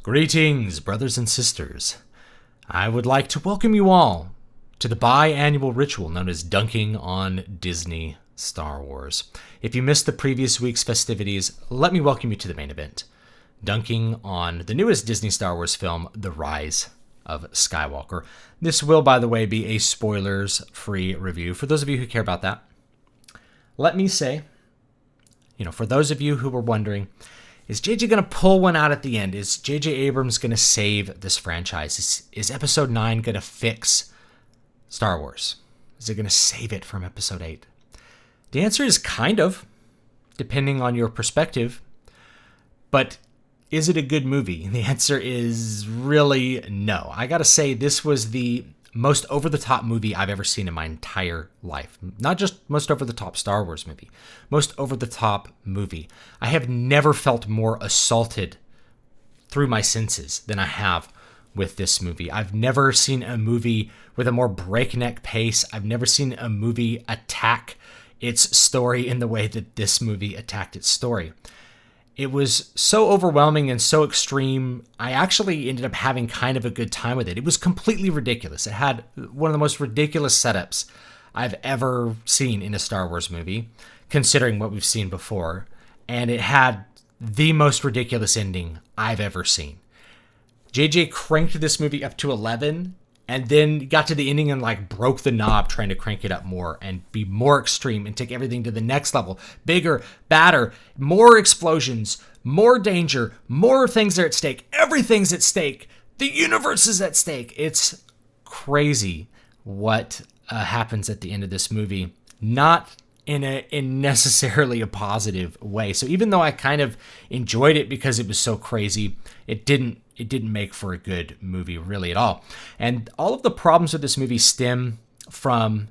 Greetings, brothers and sisters. I would like to welcome you all to the biannual ritual known as dunking on Disney Star Wars. If you missed the previous week's festivities, let me welcome you to the main event, dunking on the newest Disney Star Wars film, The Rise of Skywalker. This will, by the way, be a spoilers-free review for those of you who care about that. Let me say, for those of you who were wondering, is JJ going to pull one out at the end? Is JJ Abrams going to save this franchise? Is Episode 9 going to fix Star Wars? Is it going to save it from Episode 8? The answer is kind of, depending on your perspective. But is it a good movie? The answer is really no. I got to say, this was the most over-the-top movie I've ever seen in my entire life. Not just most over-the-top Star Wars movie. Most over-the-top movie. I have never felt more assaulted through my senses than I have with this movie. I've never seen a movie with a more breakneck pace. I've never seen a movie attack its story in the way that this movie attacked its story. It was so overwhelming and so extreme, I actually ended up having kind of a good time with it. It was completely ridiculous. It had one of the most ridiculous setups I've ever seen in a Star Wars movie, considering what we've seen before. And it had the most ridiculous ending I've ever seen. JJ cranked this movie up to 11 and then got to the ending and broke the knob trying to crank it up more and be more extreme and take everything to the next level. Bigger, badder, more explosions, more danger, more things are at stake. Everything's at stake. The universe is at stake. It's crazy what happens at the end of this movie. Not in necessarily a positive way. So even though I kind of enjoyed it because it was so crazy, it didn't make for a good movie really at all. And all of the problems with this movie stem from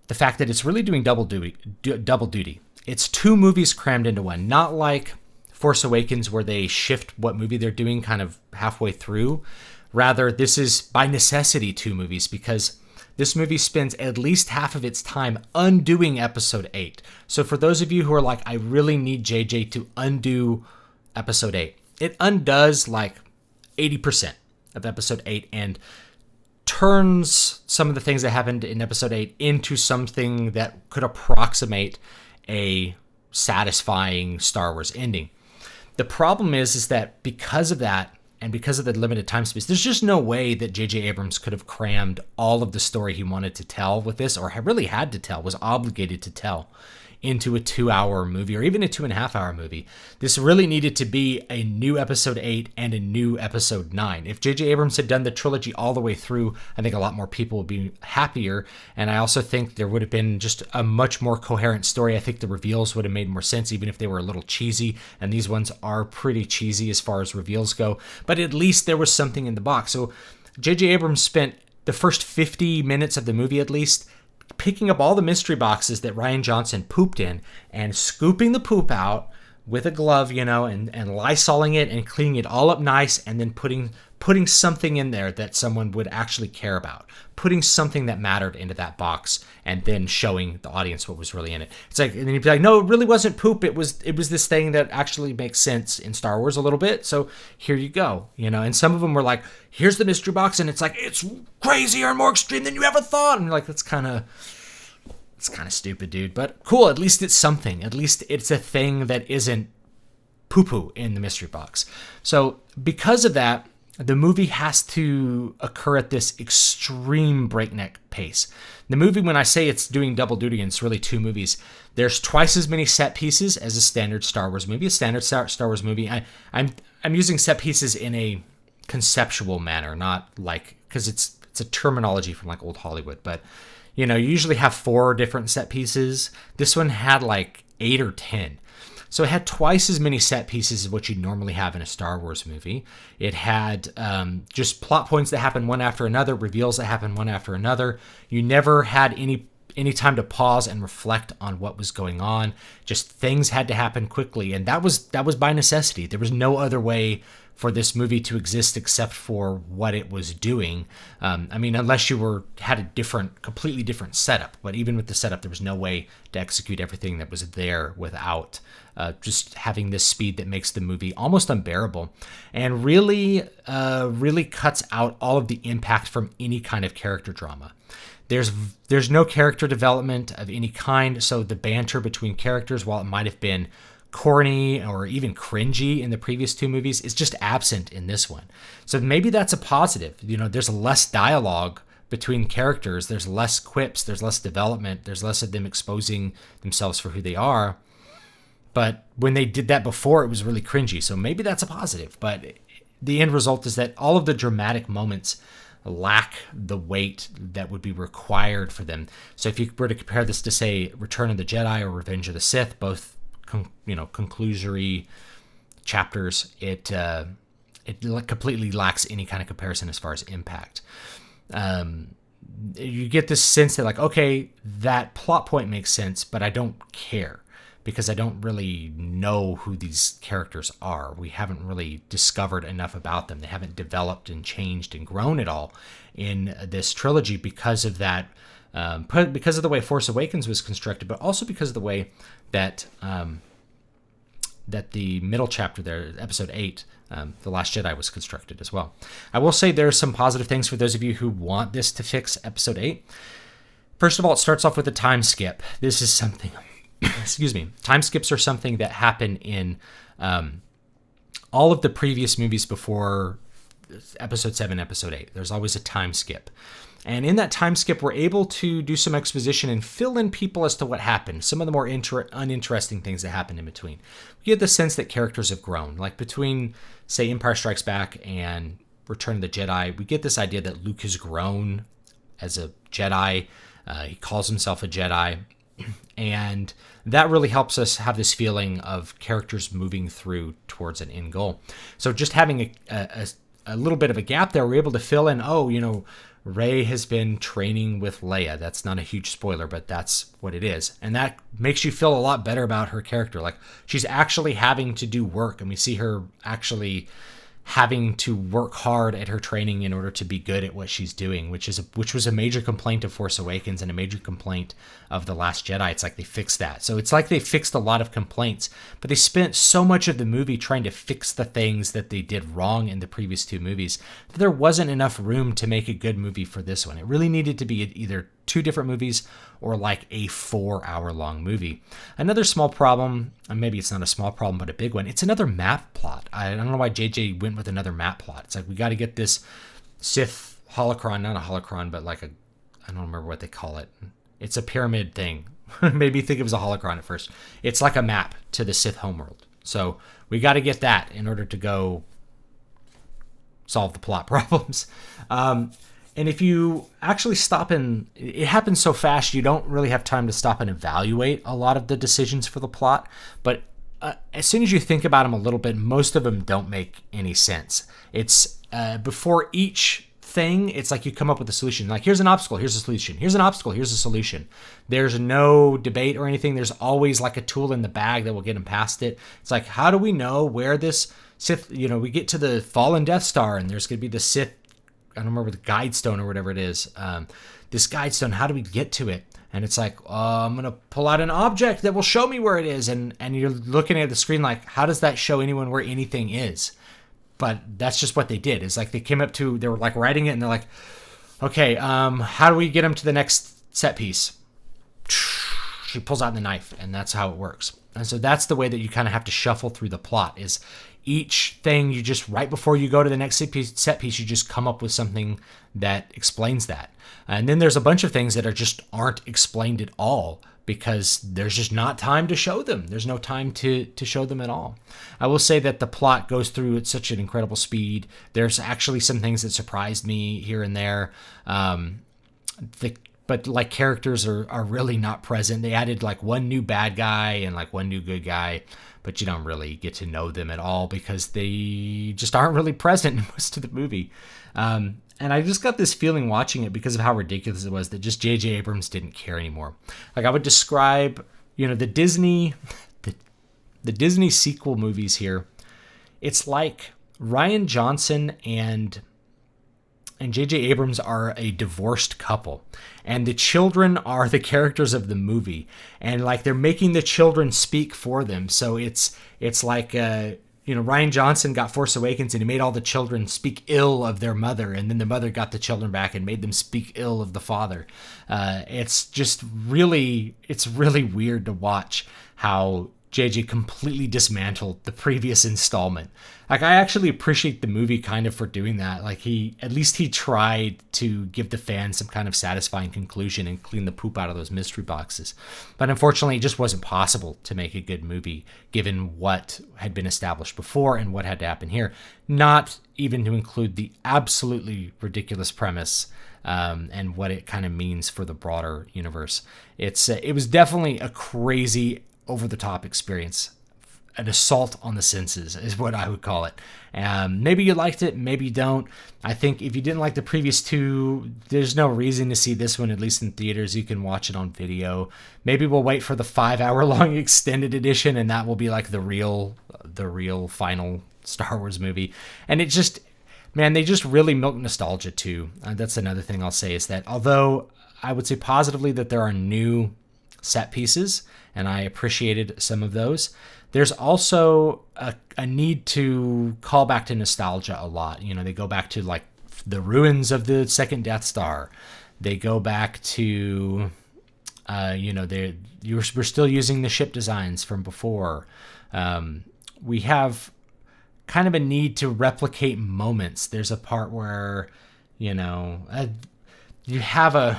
the fact that it's really doing double duty. It's two movies crammed into one, not like Force Awakens where they shift what movie they're doing kind of halfway through. Rather, this is by necessity two movies because this movie spends at least half of its time undoing Episode 8. So for those of you who are like, I really need JJ to undo Episode 8, it undoes 80% of Episode 8 and turns some of the things that happened in Episode 8 into something that could approximate a satisfying Star Wars ending. The problem is that because of that, and because of the limited time space, there's just no way that J.J. Abrams could have crammed all of the story he wanted to tell with this, or really had to tell, was obligated to tell, into a 2-hour movie, or even a 2.5-hour movie. This really needed to be a new Episode 8 and a new Episode 9. If J.J. Abrams had done the trilogy all the way through, I think a lot more people would be happier, and I also think there would have been just a much more coherent story. I think the reveals would have made more sense, even if they were a little cheesy, and these ones are pretty cheesy as far as reveals go, but at least there was something in the box. So J.J. Abrams spent the first 50 minutes of the movie at least picking up all the mystery boxes that Rian Johnson pooped in and scooping the poop out with a glove, and Lysoling it and cleaning it all up nice, and then putting something in there that someone would actually care about, putting something that mattered into that box, and then showing the audience what was really in it. It's and then you'd be like, no, it really wasn't poop. It was this thing that actually makes sense in Star Wars a little bit. So here you go, And some of them were like, here's the mystery box, and it's it's crazier and more extreme than you ever thought. And you're like, it's kind of stupid, dude. But cool, at least it's something. At least it's a thing that isn't poo-poo in the mystery box. So because of that, the movie has to occur at this extreme breakneck pace. The movie, when I say it's doing double duty, and it's really two movies, there's twice as many set pieces as a standard Star Wars movie. A standard Star Wars movie, I'm using set pieces in a conceptual manner, not because it's a terminology from old Hollywood, but you usually have 4 different set pieces. This one had 8 or 10. So it had twice as many set pieces as what you'd normally have in a Star Wars movie. It had just plot points that happen one after another, reveals that happen one after another. You never had any time to pause and reflect on what was going on. Just things had to happen quickly, and that was by necessity. There was no other way for this movie to exist except for what it was doing. Unless you had a completely different setup. But even with the setup, there was no way to execute everything that was there without just having this speed that makes the movie almost unbearable, and really cuts out all of the impact from any kind of character drama. There's no character development of any kind, so the banter between characters, while it might have been corny or even cringy in the previous two movies, is just absent in this one. So maybe that's a positive. There's less dialogue between characters, there's less quips, there's less development, there's less of them exposing themselves for who they are. But when they did that before, it was really cringy. So maybe that's a positive. But the end result is that all of the dramatic moments lack the weight that would be required for them. So if you were to compare this to, say, Return of the Jedi or Revenge of the Sith, both conclusory chapters, it completely lacks any kind of comparison as far as impact. You get this sense that, like, okay, that plot point makes sense, but I don't care because I don't really know who these characters are. We haven't really discovered enough about them. They haven't developed and changed and grown at all in this trilogy because of that, because of the way Force Awakens was constructed, but also because of the way that that the middle chapter there, Episode 8, The Last Jedi, was constructed as well. I will say there are some positive things for those of you who want this to fix Episode 8. First of all, it starts off with a time skip. This is something... excuse me. Time skips are something that happen in all of the previous movies before Episode 7, Episode 8. There's always a time skip. And in that time skip, we're able to do some exposition and fill in people as to what happened, some of the more uninteresting things that happened in between. We get the sense that characters have grown. Like between, say, Empire Strikes Back and Return of the Jedi, we get this idea that Luke has grown as a Jedi. He calls himself a Jedi. And that really helps us have this feeling of characters moving through towards an end goal. So just having a little bit of a gap there, we're able to fill in, Rey has been training with Leia. That's not a huge spoiler, but that's what it is. And that makes you feel a lot better about her character. Like, she's actually having to do work, and we see her actually having to work hard at her training in order to be good at what she's doing, which was a major complaint of Force Awakens and a major complaint of The Last Jedi. It's like they fixed that. So it's like they fixed a lot of complaints, but they spent so much of the movie trying to fix the things that they did wrong in the previous two movies that there wasn't enough room to make a good movie for this one. It really needed to be either two different movies or like a 4-hour-long movie. Another small problem, and maybe it's not a small problem, but a big one, it's another map plot. I don't know why JJ went with another map plot. It's like, we got to get this Sith holocron, not a holocron, but like I don't remember what they call it. It's a pyramid thing. Maybe think it was a holocron at first. It's like a map to the Sith homeworld. So we got to get that in order to go solve the plot problems. And if you actually stop and it happens so fast, you don't really have time to stop and evaluate a lot of the decisions for the plot. But as soon as you think about them a little bit, most of them don't make any sense. It's before each thing, it's like you come up with a solution. Like, here's an obstacle, here's a solution. Here's an obstacle, here's a solution. There's no debate or anything. There's always like a tool in the bag that will get them past it. It's like, how do we know where this Sith, we get to the fallen Death Star and there's going to be the Sith, I don't remember, the guide stone or whatever it is. This guide stone, how do we get to it? And it's like, I'm going to pull out an object that will show me where it is. And you're looking at the screen like, how does that show anyone where anything is? But that's just what they did. It's like they were like writing it and they're like, okay, how do we get them to the next set piece? She pulls out the knife, and that's how it works. And so that's the way that you kind of have to shuffle through the plot, is each thing you just, right before you go to the next set piece, you just come up with something that explains that. And then there's a bunch of things that aren't explained at all because there's just not time to show them. There's no time to show them at all. I will say that the plot goes through at such an incredible speed. There's actually some things that surprised me here and there. But like, characters are really not present. They added like one new bad guy and like one new good guy, but you don't really get to know them at all because they just aren't really present in most of the movie. And I just got this feeling watching it, because of how ridiculous it was, that just J.J. Abrams didn't care anymore. Like, I would describe, the Disney sequel movies here. It's like Rian Johnson and and J.J. Abrams are a divorced couple, and the children are the characters of the movie, and like they're making the children speak for them. So it's like Rian Johnson got Force Awakens and he made all the children speak ill of their mother, and then the mother got the children back and made them speak ill of the father. It's really weird to watch how JJ completely dismantled the previous installment. Like, I actually appreciate the movie kind of for doing that. Like, at least he tried to give the fans some kind of satisfying conclusion and clean the poop out of those mystery boxes. But unfortunately, it just wasn't possible to make a good movie given what had been established before and what had to happen here. Not even to include the absolutely ridiculous premise and what it kind of means for the broader universe. It was definitely a crazy, over-the-top experience. An assault on the senses is what I would call it. Maybe you liked it, maybe you don't. I think if you didn't like the previous two, there's no reason to see this one, at least in theaters. You can watch it on video. Maybe we'll wait for the 5-hour-long extended edition, and that will be like the real final Star Wars movie. And it just, man, they just really milk nostalgia too. That's another thing I'll say, is that although I would say positively that there are new set pieces, and I appreciated some of those, there's also a need to call back to nostalgia a lot. They go back to like the ruins of the second Death Star. They go back to, we're still using the ship designs from before. We have kind of a need to replicate moments. There's a part where, you have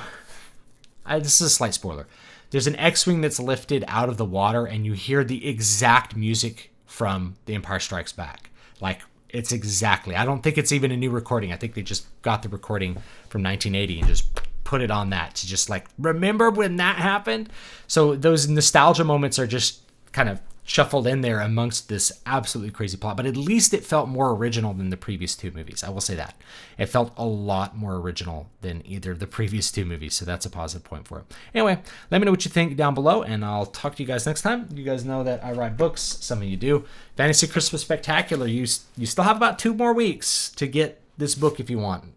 this is a slight spoiler. There's an X-Wing that's lifted out of the water, and you hear the exact music from The Empire Strikes Back. Like, it's exactly. I don't think it's even a new recording. I think they just got the recording from 1980 and just put it on that to just like, remember when that happened? So those nostalgia moments are just kind of shuffled in there amongst this absolutely crazy plot, but at least it felt more original than the previous two movies. I will say that. It felt a lot more original than either of the previous two movies, so that's a positive point for it. Anyway, let me know what you think down below, and I'll talk to you guys next time. You guys know that I write books. Some of you do. Fantasy Christmas Spectacular. You still have about 2 more weeks to get this book if you want.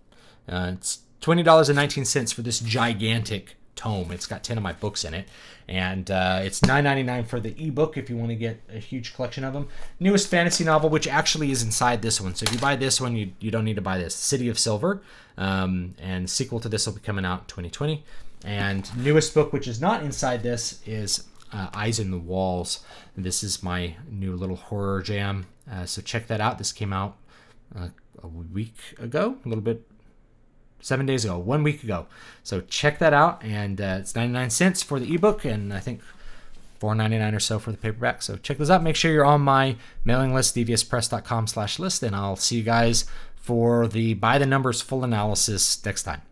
It's $20.19 for this gigantic tome. It's got 10 of my books in it, and it's $9.99 for the ebook if you want to get a huge collection of them. Newest fantasy novel, which actually is inside this one, so if you buy this one, you don't need to buy this. City of Silver, and sequel to this will be coming out in 2020. And newest book, which is not inside this, is Eyes in the Walls. This is my new little horror jam, so check that out. This came out a week ago, a little bit 7 days ago, 1 week ago. So check that out, and it's 99 cents for the ebook, and I think $4.99 or so for the paperback. So check those out. Make sure you're on my mailing list, deviouspress.com/list, and I'll see you guys for the By the Numbers full analysis next time.